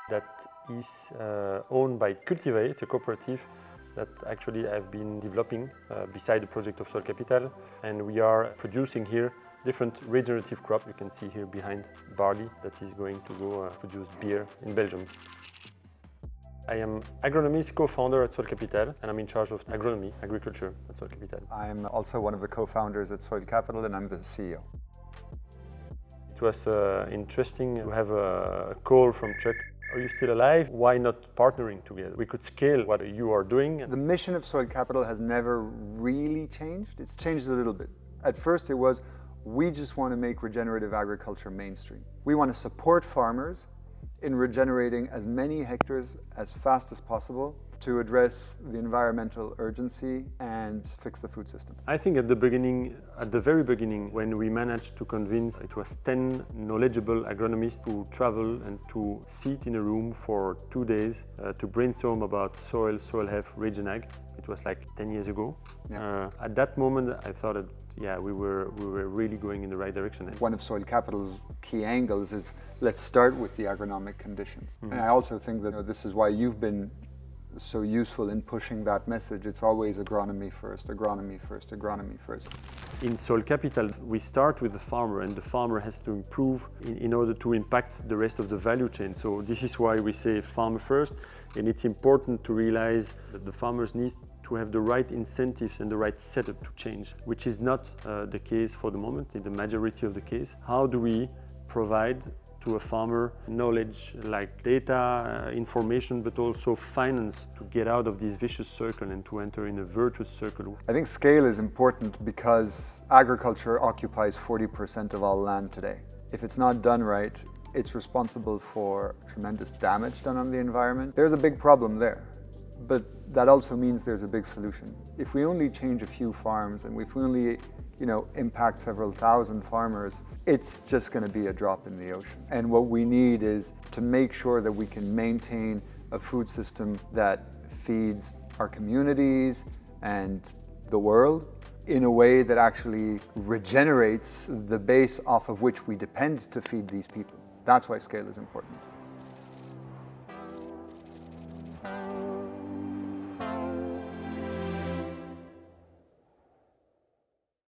That is owned by Cultivate, it's a cooperative that actually I've been developing beside the project of Soil Capital, and we are producing here different regenerative crops. You can see here behind barley that is going to go produce beer in Belgium. I am agronomist, co-founder at Soil Capital, and I'm in charge of agronomy, agriculture at Soil Capital. I'm also one of the co-founders at Soil Capital, and I'm the CEO. It was interesting to have a call from Chuck. Are you still alive? Why not partnering together? We could scale what you are doing. The mission of Soil Capital has never really changed. It's changed a little bit. At first it was, we just want to make regenerative agriculture mainstream. We want to support farmers in regenerating as many hectares as fast as possible to address the environmental urgency and fix the food system. I think at the very beginning, when we managed to convince, it was 10 knowledgeable agronomists to travel and to sit in a room for 2 days to brainstorm about soil health, Regenag. It was like 10 years ago. Yeah. At that moment, I thought that, yeah, we were really going in the right direction. One of Soil Capital's key angles is, let's start with the agronomic conditions. Mm-hmm. And I also think that this is why you've been so useful in pushing that message. It's always agronomy first, agronomy first, agronomy first. In Soil Capital, we start with the farmer, and the farmer has to improve in order to impact the rest of the value chain. So this is why we say farmer first, and it's important to realize that the farmers need to have the right incentives and the right setup to change, which is not the case for the moment, in the majority of the case. How do we provide to a farmer knowledge like data, information, but also finance to get out of this vicious circle and to enter in a virtuous circle? I think scale is important because agriculture occupies 40% of all land today. If it's not done right, it's responsible for tremendous damage done on the environment. There's a big problem there, but that also means there's a big solution. If we only change a few farms and if we only impact several thousand farmers, it's just going to be a drop in the ocean. And what we need is to make sure that we can maintain a food system that feeds our communities and the world in a way that actually regenerates the base off of which we depend to feed these people. That's why scale is important.